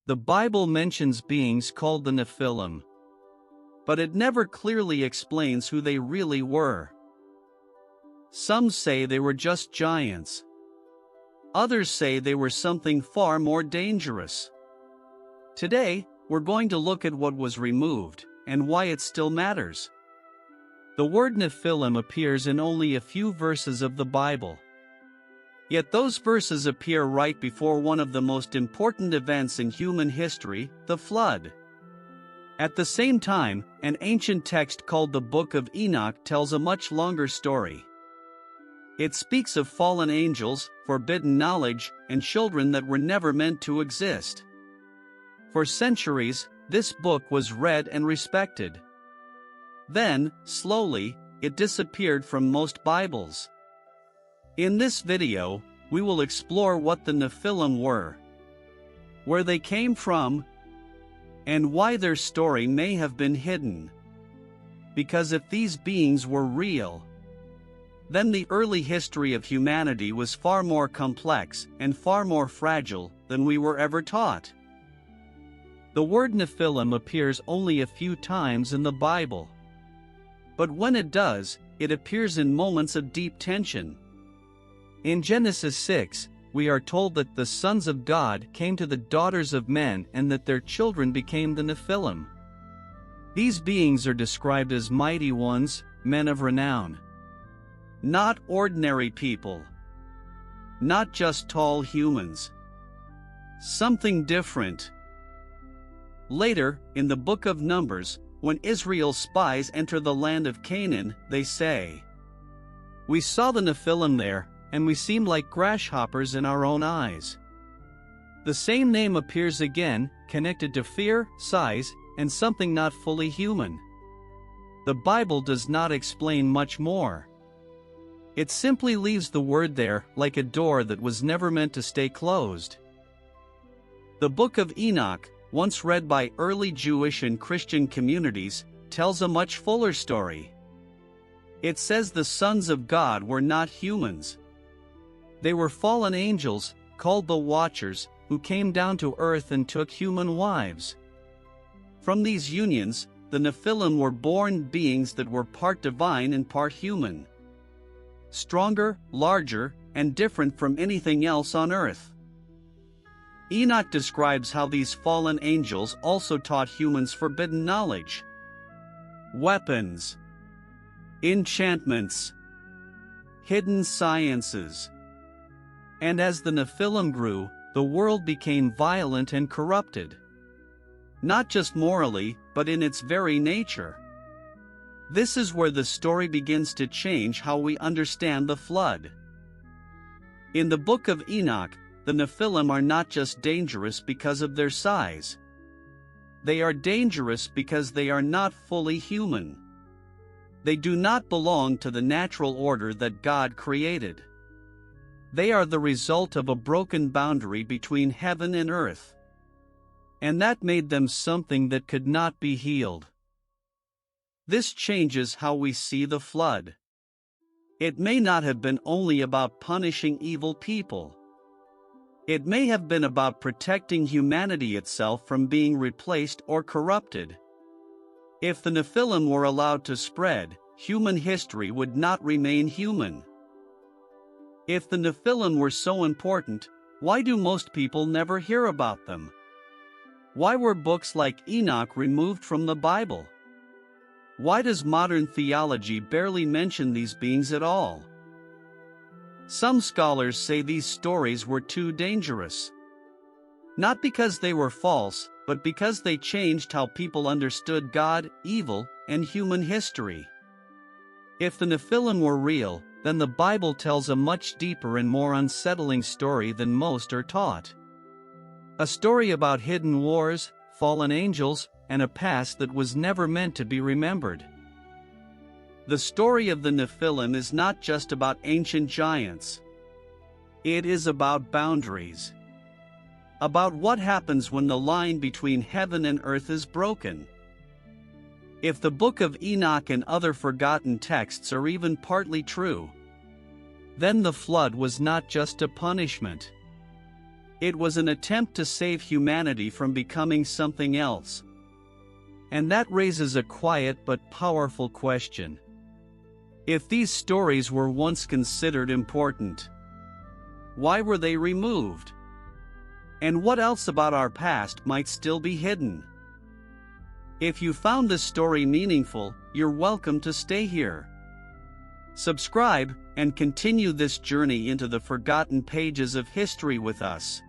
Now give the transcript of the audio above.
The Bible mentions beings called the Nephilim, but it never clearly explains who they really were. Some say they were just giants. Others say they were something far more dangerous. Today, we're going to look at what was removed, and why it still matters. The word Nephilim appears in only a few verses of the Bible. Yet those verses appear right before one of the most important events in human history, the flood. At the same time, an ancient text called the Book of Enoch tells a much longer story. It speaks of fallen angels, forbidden knowledge, and children that were never meant to exist. For centuries, this book was read and respected. Then, slowly, it disappeared from most Bibles. In this video, we will explore what the Nephilim were, where they came from, and why their story may have been hidden. Because if these beings were real, then the early history of humanity was far more complex and far more fragile than we were ever taught. The word Nephilim appears only a few times in the Bible. But when it does, it appears in moments of deep tension. In Genesis 6, we are told that the sons of God came to the daughters of men and that their children became the Nephilim. These beings are described as mighty ones, men of renown. Not ordinary people. Not just tall humans. Something different. Later, in the Book of Numbers, when Israel's spies enter the land of Canaan, they say, "We saw the Nephilim there, and we seem like grasshoppers in our own eyes." The same name appears again, connected to fear, size, and something not fully human. The Bible does not explain much more. It simply leaves the word there, like a door that was never meant to stay closed. The Book of Enoch, once read by early Jewish and Christian communities, tells a much fuller story. It says the sons of God were not humans. They were fallen angels, called the Watchers, who came down to earth and took human wives. From these unions, the Nephilim were born beings that were part divine and part human. Stronger, larger, and different from anything else on earth. Enoch describes how these fallen angels also taught humans forbidden knowledge, weapons, enchantments, hidden sciences. And as the Nephilim grew, the world became violent and corrupted. Not just morally, but in its very nature. This is where the story begins to change how we understand the flood. In the Book of Enoch, the Nephilim are not just dangerous because of their size. They are dangerous because they are not fully human. They do not belong to the natural order that God created. They are the result of a broken boundary between heaven and earth. And that made them something that could not be healed. This changes how we see the flood. It may not have been only about punishing evil people. It may have been about protecting humanity itself from being replaced or corrupted. If the Nephilim were allowed to spread, human history would not remain human. If the Nephilim were so important, why do most people never hear about them? Why were books like Enoch removed from the Bible? Why does modern theology barely mention these beings at all? Some scholars say these stories were too dangerous. Not because they were false, but because they changed how people understood God, evil, and human history. If the Nephilim were real, then the Bible tells a much deeper and more unsettling story than most are taught. A story about hidden wars, fallen angels, and a past that was never meant to be remembered. The story of the Nephilim is not just about ancient giants. It is about boundaries. About what happens when the line between heaven and earth is broken. If the Book of Enoch and other forgotten texts are even partly true, then the flood was not just a punishment. It was an attempt to save humanity from becoming something else. And that raises a quiet but powerful question. If these stories were once considered important, why were they removed? And what else about our past might still be hidden? If you found this story meaningful, you're welcome to stay here. Subscribe and continue this journey into the forgotten pages of history with us.